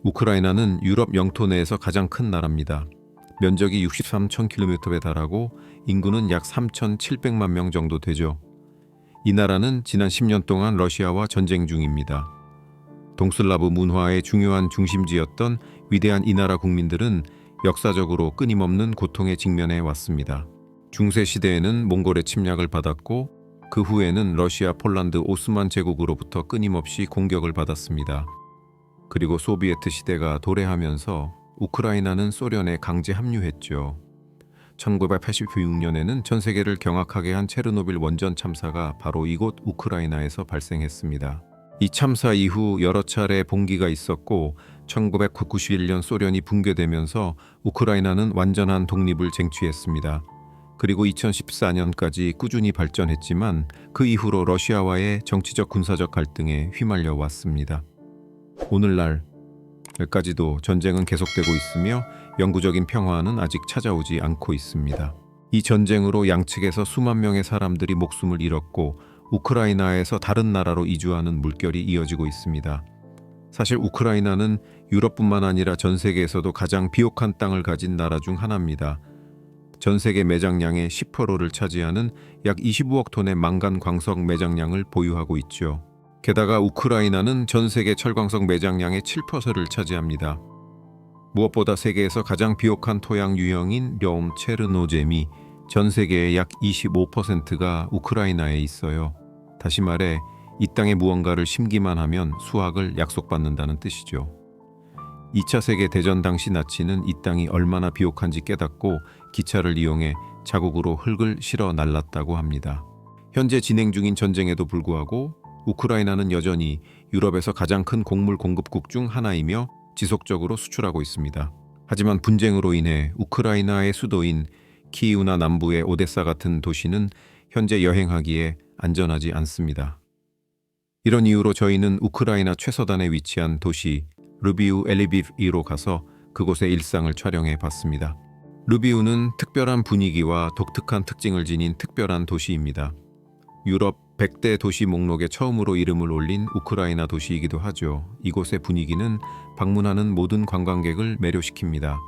우크라이나는 유럽 영토 내에서 가장 큰 나라입니다. 면적이 63,000km에 달하고 인구는 약 3,700만 명 정도 되죠. 이 나라는 지난 10년 동안 러시아와 전쟁 중입니다. 동슬라브 문화의 중요한 중심지였던 위대한 이 나라 국민들은 역사적으로 끊임없는 고통에 직면해 왔습니다. 중세 시대에는 몽골의 침략을 받았고 그 후에는 러시아, 폴란드, 오스만 제국으로부터 끊임없이 공격을 받았습니다. 그리고 소비에트 시대가 도래하면서 우크라이나는 소련에 강제 합류했죠. 1986년에는 전 세계를 경악하게 한 체르노빌 원전 참사가 바로 이곳 우크라이나에서 발생했습니다. 이 참사 이후 여러 차례 봉기가 있었고 1991년 소련이 붕괴되면서 우크라이나는 완전한 독립을 쟁취했습니다. 그리고 2014년까지 꾸준히 발전했지만 그 이후로 러시아와의 정치적 군사적 갈등에 휘말려 왔습니다. 오늘날까지도 전쟁은 계속되고 있으며 영구적인 평화는 아직 찾아오지 않고 있습니다. 이 전쟁으로 양측에서 수만 명의 사람들이 목숨을 잃었고 우크라이나에서 다른 나라로 이주하는 물결이 이어지고 있습니다. 사실 우크라이나는 유럽뿐만 아니라 전 세계에서도 가장 비옥한 땅을 가진 나라 중 하나입니다. 전 세계 매장량의 10%를 차지하는 약 25억 톤의 망간 광석 매장량을 보유하고 있죠. 게다가 우크라이나는 전 세계 철광석 매장량의 7%를 차지합니다. 무엇보다 세계에서 가장 비옥한 토양 유형인 려움 체르노젬이 전 세계의 약 25%가 우크라이나에 있어요. 다시 말해 이 땅에 무언가를 심기만 하면 수확을 약속받는다는 뜻이죠. 2차 세계대전 당시 나치는 이 땅이 얼마나 비옥한지 깨닫고 기차를 이용해 자국으로 흙을 실어 날랐다고 합니다. 현재 진행 중인 전쟁에도 불구하고 우크라이나는 여전히 유럽에서 가장 큰 곡물 공급국 중 하나이며 지속적으로 수출하고 있습니다. 하지만 분쟁으로 인해 우크라이나의 수도인 키이우나 남부의 오데사 같은 도시는 현재 여행하기에 안전하지 않습니다. 이런 이유로 저희는 우크라이나 최서단에 위치한 도시 르비우 엘리비브로 가서 그곳의 일상을 촬영해 봤습니다. 르비우는 특별한 분위기와 독특한 특징을 지닌 특별한 도시입니다. 유럽 100대 도시 목록에 처음으로 이름을 올린 우크라이나 도시이기도 하죠. 이곳의 분위기는 방문하는 모든 관광객을 매료시킵니다.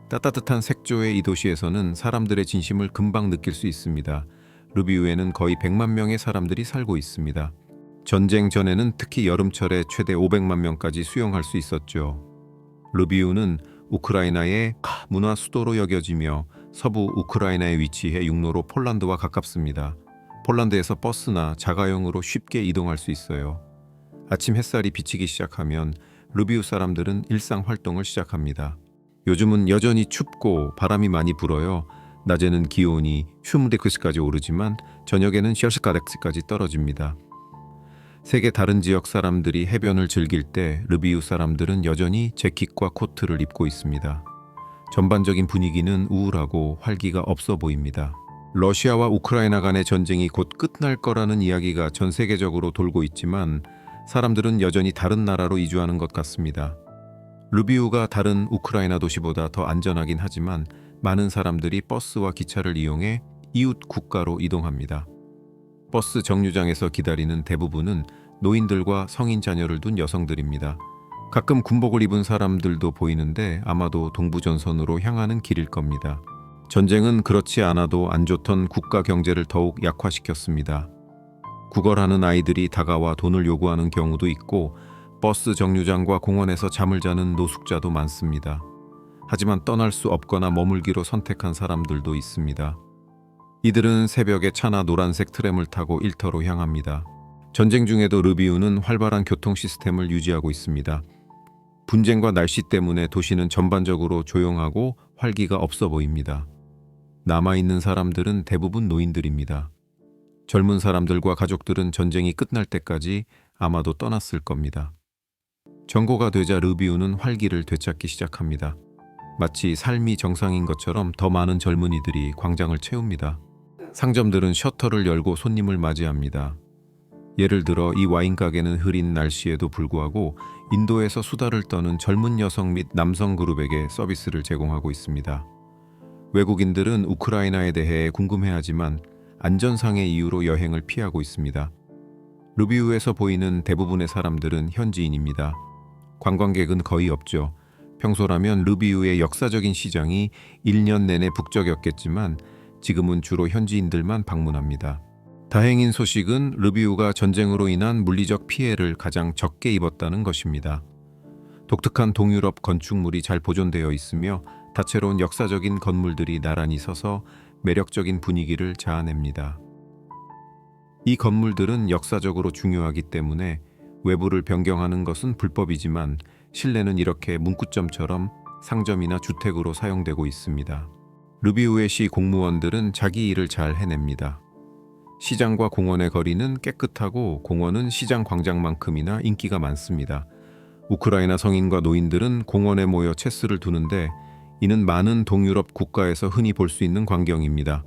따뜻한 색조의 이 도시에서는 사람들의 진심을 금방 느낄 수 있습니다. 르비우에는 거의 100만 명의 사람들이 살고 있습니다. 전쟁 전에는 특히 여름철에 최대 500만 명까지 수용할 수 있었죠. 르비우는 우크라이나의 문화 수도로 여겨지며 서부 우크라이나에 위치해 육로로 폴란드와 가깝습니다. 폴란드에서 버스나 자가용으로 쉽게 이동할 수 있어요. 아침 햇살이 비치기 시작하면 르비우 사람들은 일상 활동을 시작합니다. 요즘은 여전히 춥고 바람이 많이 불어요. 낮에는 기온이 슈므데크스까지 오르지만 저녁에는 셔스카덱스까지 떨어집니다. 세계 다른 지역 사람들이 해변을 즐길 때 르비우 사람들은 여전히 재킷과 코트를 입고 있습니다. 전반적인 분위기는 우울하고 활기가 없어 보입니다. 러시아와 우크라이나 간의 전쟁이 곧 끝날 거라는 이야기가 전 세계적으로 돌고 있지만 사람들은 여전히 다른 나라로 이주하는 것 같습니다. 르비우가 다른 우크라이나 도시보다 더 안전하긴 하지만 많은 사람들이 버스와 기차를 이용해 이웃 국가로 이동합니다. 버스 정류장에서 기다리는 대부분은 노인들과 성인 자녀를 둔 여성들입니다. 가끔 군복을 입은 사람들도 보이는데 아마도 동부전선으로 향하는 길일 겁니다. 전쟁은 그렇지 않아도 안 좋던 국가 경제를 더욱 약화시켰습니다. 구걸하는 아이들이 다가와 돈을 요구하는 경우도 있고 버스 정류장과 공원에서 잠을 자는 노숙자도 많습니다. 하지만 떠날 수 없거나 머물기로 선택한 사람들도 있습니다. 이들은 새벽에 차나 노란색 트램을 타고 일터로 향합니다. 전쟁 중에도 르비우는 활발한 교통 시스템을 유지하고 있습니다. 분쟁과 날씨 때문에 도시는 전반적으로 조용하고 활기가 없어 보입니다. 남아있는 사람들은 대부분 노인들입니다. 젊은 사람들과 가족들은 전쟁이 끝날 때까지 아마도 떠났을 겁니다. 정고가 되자 르비우는 활기를 되찾기 시작합니다. 마치 삶이 정상인 것처럼 더 많은 젊은이들이 광장을 채웁니다. 상점들은 셔터를 열고 손님을 맞이합니다. 예를 들어 이 와인 가게는 흐린 날씨에도 불구하고 인도에서 수다를 떠는 젊은 여성 및 남성 그룹에게 서비스를 제공하고 있습니다. 외국인들은 우크라이나에 대해 궁금해하지만 안전상의 이유로 여행을 피하고 있습니다. 르비우에서 보이는 대부분의 사람들은 현지인입니다. 관광객은 거의 없죠. 평소라면 르비우의 역사적인 시장이 1년 내내 북적였겠지만 지금은 주로 현지인들만 방문합니다. 다행인 소식은 르비우가 전쟁으로 인한 물리적 피해를 가장 적게 입었다는 것입니다. 독특한 동유럽 건축물이 잘 보존되어 있으며 다채로운 역사적인 건물들이 나란히 서서 매력적인 분위기를 자아냅니다. 이 건물들은 역사적으로 중요하기 때문에 외부를 변경하는 것은 불법이지만 실내는 이렇게 문구점처럼 상점이나 주택으로 사용되고 있습니다. 르비우의 시 공무원들은 자기 일을 잘 해냅니다. 시장과 공원의 거리는 깨끗하고 공원은 시장 광장만큼이나 인기가 많습니다. 우크라이나 성인과 노인들은 공원에 모여 체스를 두는데 이는 많은 동유럽 국가에서 흔히 볼 수 있는 광경입니다.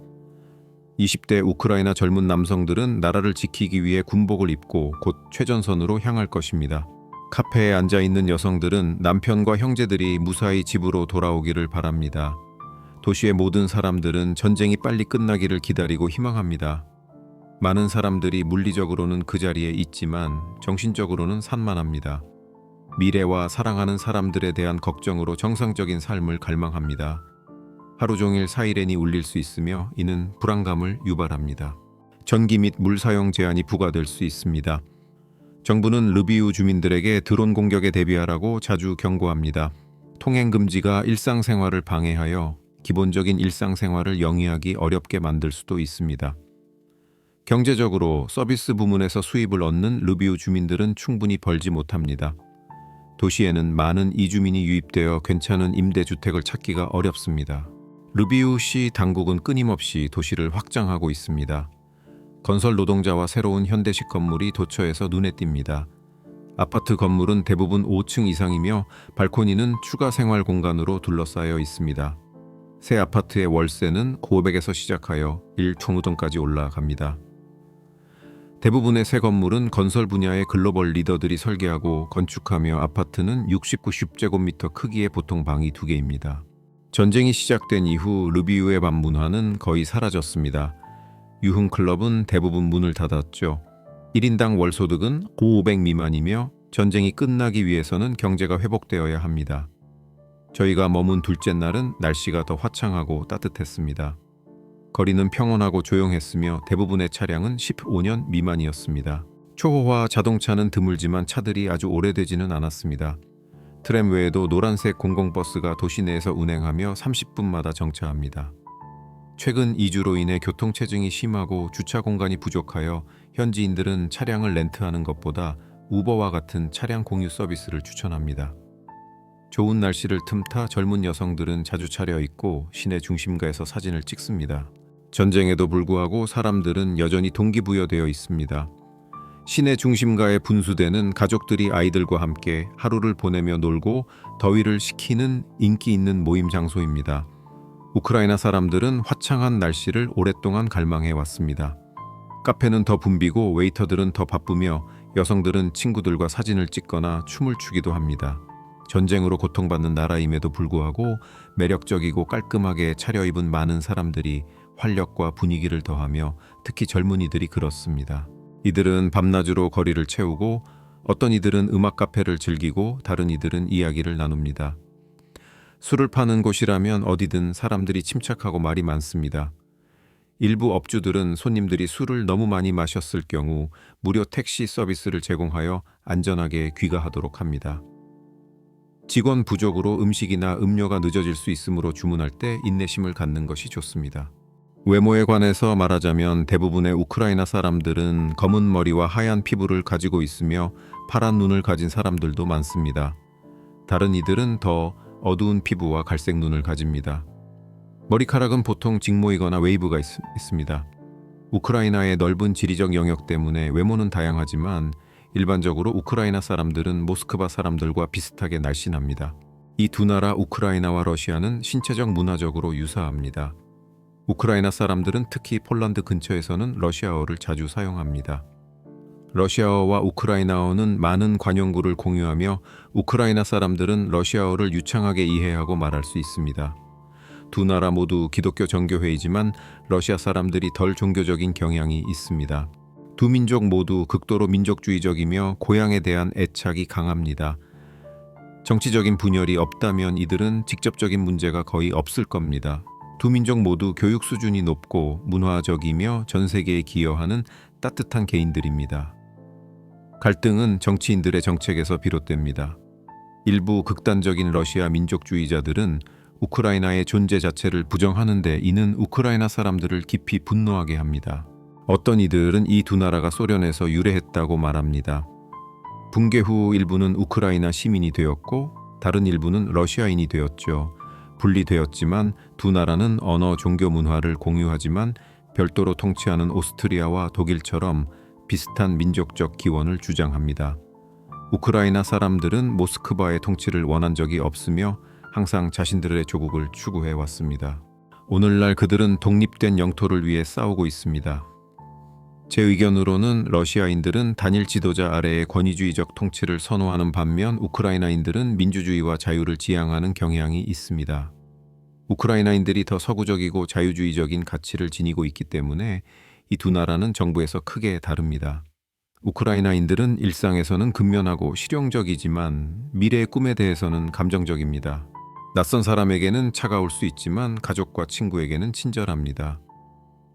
20대 우크라이나 젊은 남성들은 나라를 지키기 위해 군복을 입고 곧 최전선으로 향할 것입니다. 카페에 앉아 있는 여성들은 남편과 형제들이 무사히 집으로 돌아오기를 바랍니다. 도시의 모든 사람들은 전쟁이 빨리 끝나기를 기다리고 희망합니다. 많은 사람들이 물리적으로는 그 자리에 있지만 정신적으로는 산만합니다. 미래와 사랑하는 사람들에 대한 걱정으로 정상적인 삶을 갈망합니다. 하루 종일 사이렌이 울릴 수 있으며 이는 불안감을 유발합니다. 전기 및 물 사용 제한이 부과될 수 있습니다. 정부는 르비우 주민들에게 드론 공격에 대비하라고 자주 경고합니다. 통행 금지가 일상생활을 방해하여 기본적인 일상생활을 영위하기 어렵게 만들 수도 있습니다. 경제적으로 서비스 부문에서 수입을 얻는 르비우 주민들은 충분히 벌지 못합니다. 도시에는 많은 이주민이 유입되어 괜찮은 임대주택을 찾기가 어렵습니다. 르비우시 당국은 끊임없이 도시를 확장하고 있습니다. 건설 노동자와 새로운 현대식 건물이 도처에서 눈에 띕니다. 아파트 건물은 대부분 5층 이상이며 발코니는 추가 생활 공간으로 둘러싸여 있습니다. 새 아파트의 월세는 고백에서 시작하여 1천우동까지 올라갑니다. 대부분의 새 건물은 건설 분야의 글로벌 리더들이 설계하고 건축하며 아파트는 69 10제곱미터 크기의 보통 방이 2개입니다. 전쟁이 시작된 이후 르비우의 밤 문화는 거의 사라졌습니다. 유흥클럽은 대부분 문을 닫았죠. 1인당 월소득은 500 미만이며 전쟁이 끝나기 위해서는 경제가 회복되어야 합니다. 저희가 머문 둘째 날은 날씨가 더 화창하고 따뜻했습니다. 거리는 평온하고 조용했으며 대부분의 차량은 15년 미만이었습니다. 초호화 자동차는 드물지만 차들이 아주 오래되지는 않았습니다. 트램 외에도 노란색 공공버스가 도시 내에서 운행하며 30분마다 정차합니다. 최근 2주로 인해 교통체증이 심하고 주차 공간이 부족하여 현지인들은 차량을 렌트하는 것보다 우버와 같은 차량 공유 서비스를 추천합니다. 좋은 날씨를 틈타 젊은 여성들은 자주 차려입고 시내 중심가에서 사진을 찍습니다. 전쟁에도 불구하고 사람들은 여전히 동기부여되어 있습니다. 시내 중심가의 분수대는 가족들이 아이들과 함께 하루를 보내며 놀고 더위를 식히는 인기 있는 모임 장소입니다. 우크라이나 사람들은 화창한 날씨를 오랫동안 갈망해 왔습니다. 카페는 더 붐비고 웨이터들은 더 바쁘며 여성들은 친구들과 사진을 찍거나 춤을 추기도 합니다. 전쟁으로 고통받는 나라임에도 불구하고 매력적이고 깔끔하게 차려입은 많은 사람들이 활력과 분위기를 더하며 특히 젊은이들이 그렇습니다. 이들은 밤낮으로 거리를 채우고 어떤 이들은 음악 카페를 즐기고 다른 이들은 이야기를 나눕니다. 술을 파는 곳이라면 어디든 사람들이 침착하고 말이 많습니다. 일부 업주들은 손님들이 술을 너무 많이 마셨을 경우 무료 택시 서비스를 제공하여 안전하게 귀가하도록 합니다. 직원 부족으로 음식이나 음료가 늦어질 수 있으므로 주문할 때 인내심을 갖는 것이 좋습니다. 외모에 관해서 말하자면 대부분의 우크라이나 사람들은 검은 머리와 하얀 피부를 가지고 있으며 파란 눈을 가진 사람들도 많습니다. 다른 이들은 더 어두운 피부와 갈색 눈을 가집니다. 머리카락은 보통 직모이거나 웨이브가 있습니다. 우크라이나의 넓은 지리적 영역 때문에 외모는 다양하지만 일반적으로 우크라이나 사람들은 모스크바 사람들과 비슷하게 날씬합니다. 이 두 나라 우크라이나와 러시아는 신체적 문화적으로 유사합니다. 우크라이나 사람들은 특히 폴란드 근처에서는 러시아어를 자주 사용합니다. 러시아어와 우크라이나어는 많은 관용구를 공유하며 우크라이나 사람들은 러시아어를 유창하게 이해하고 말할 수 있습니다. 두 나라 모두 기독교 정교회이지만 러시아 사람들이 덜 종교적인 경향이 있습니다. 두 민족 모두 극도로 민족주의적이며 고향에 대한 애착이 강합니다. 정치적인 분열이 없다면 이들은 직접적인 문제가 거의 없을 겁니다. 두 민족 모두 교육 수준이 높고 문화적이며 전 세계에 기여하는 따뜻한 개인들입니다. 갈등은 정치인들의 정책에서 비롯됩니다. 일부 극단적인 러시아 민족주의자들은 우크라이나의 존재 자체를 부정하는데 이는 우크라이나 사람들을 깊이 분노하게 합니다. 어떤 이들은 이 두 나라가 소련에서 유래했다고 말합니다. 붕괴 후 일부는 우크라이나 시민이 되었고 다른 일부는 러시아인이 되었죠. 분리되었지만 두 나라는 언어, 종교, 문화를 공유하지만 별도로 통치하는 오스트리아와 독일처럼 비슷한 민족적 기원을 주장합니다. 우크라이나 사람들은 모스크바의 통치를 원한 적이 없으며 항상 자신들의 조국을 추구해 왔습니다. 오늘날 그들은 독립된 영토를 위해 싸우고 있습니다. 제 의견으로는 러시아인들은 단일 지도자 아래의 권위주의적 통치를 선호하는 반면 우크라이나인들은 민주주의와 자유를 지향하는 경향이 있습니다. 우크라이나인들이 더 서구적이고 자유주의적인 가치를 지니고 있기 때문에 이 두 나라는 정부에서 크게 다릅니다. 우크라이나인들은 일상에서는 근면하고 실용적이지만 미래의 꿈에 대해서는 감정적입니다. 낯선 사람에게는 차가울 수 있지만 가족과 친구에게는 친절합니다.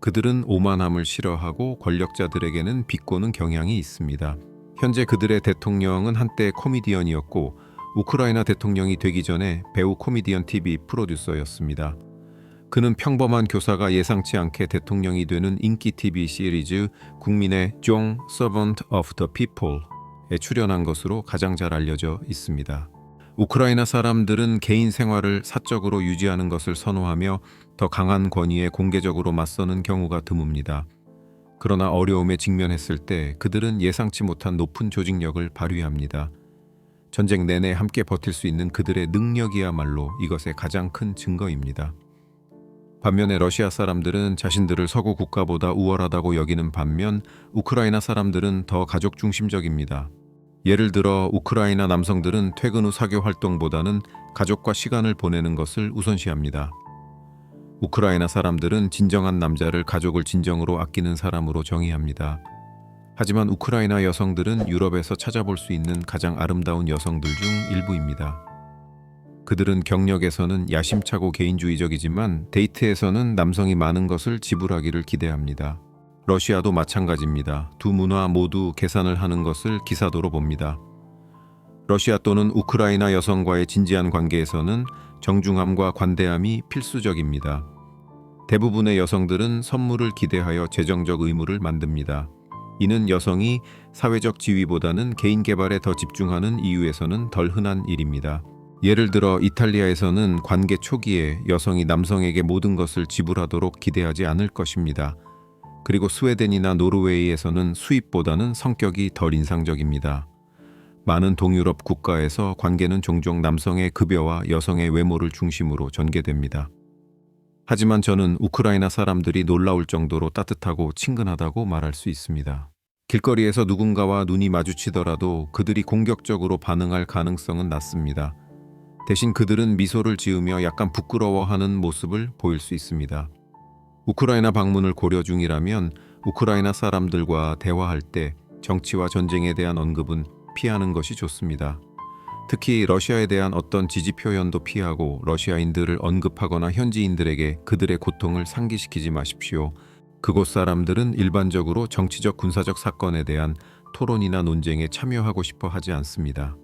그들은 오만함을 싫어하고 권력자들에게는 비꼬는 경향이 있습니다. 현재 그들의 대통령은 한때 코미디언이었고 우크라이나 대통령이 되기 전에 배우 코미디언 TV 프로듀서였습니다. 그는 평범한 교사가 예상치 않게 대통령이 되는 인기 TV 시리즈 국민의 종 Servant of the People에 출연한 것으로 가장 잘 알려져 있습니다. 우크라이나 사람들은 개인 생활을 사적으로 유지하는 것을 선호하며 더 강한 권위에 공개적으로 맞서는 경우가 드뭅니다. 그러나 어려움에 직면했을 때 그들은 예상치 못한 높은 조직력을 발휘합니다. 전쟁 내내 함께 버틸 수 있는 그들의 능력이야말로 이것의 가장 큰 증거입니다. 반면에 러시아 사람들은 자신들을 서구 국가보다 우월하다고 여기는 반면 우크라이나 사람들은 더 가족 중심적입니다. 예를 들어 우크라이나 남성들은 퇴근 후 사교 활동보다는 가족과 시간을 보내는 것을 우선시합니다. 우크라이나 사람들은 진정한 남자를 가족을 진정으로 아끼는 사람으로 정의합니다. 하지만 우크라이나 여성들은 유럽에서 찾아볼 수 있는 가장 아름다운 여성들 중 일부입니다. 그들은 경력에서는 야심차고 개인주의적이지만 데이트에서는 남성이 많은 것을 지불하기를 기대합니다. 러시아도 마찬가지입니다. 두 문화 모두 계산을 하는 것을 기사도로 봅니다. 러시아 또는 우크라이나 여성과의 진지한 관계에서는 정중함과 관대함이 필수적입니다. 대부분의 여성들은 선물을 기대하여 재정적 의무를 만듭니다. 이는 여성이 사회적 지위보다는 개인 개발에 더 집중하는 이유에서는 덜 흔한 일입니다. 예를 들어 이탈리아에서는 관계 초기에 여성이 남성에게 모든 것을 지불하도록 기대하지 않을 것입니다. 그리고 스웨덴이나 노르웨이에서는 수입보다는 성격이 덜 인상적입니다. 많은 동유럽 국가에서 관계는 종종 남성의 급여와 여성의 외모를 중심으로 전개됩니다. 하지만 저는 우크라이나 사람들이 놀라울 정도로 따뜻하고 친근하다고 말할 수 있습니다. 길거리에서 누군가와 눈이 마주치더라도 그들이 공격적으로 반응할 가능성은 낮습니다. 대신 그들은 미소를 지으며 약간 부끄러워하는 모습을 보일 수 있습니다. 우크라이나 방문을 고려 중이라면 우크라이나 사람들과 대화할 때 정치와 전쟁에 대한 언급은 피하는 것이 좋습니다. 특히 러시아에 대한 어떤 지지 표현도 피하고 러시아인들을 언급하거나 현지인들에게 그들의 고통을 상기시키지 마십시오. 그곳 사람들은 일반적으로 정치적 군사적 사건에 대한 토론이나 논쟁에 참여하고 싶어 하지 않습니다.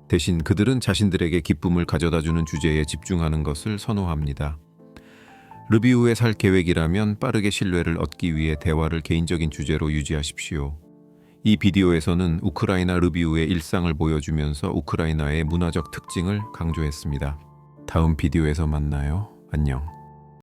대신 그들은 자신들에게 기쁨을 가져다주는 주제에 집중하는 것을 선호합니다. 르비우에 살 계획이라면 빠르게 신뢰를 얻기 위해 대화를 개인적인 주제로 유지하십시오. 이 비디오에서는 우크라이나 르비우의 일상을 보여주면서 우크라이나의 문화적 특징을 강조했습니다. 다음 비디오에서 만나요. 안녕.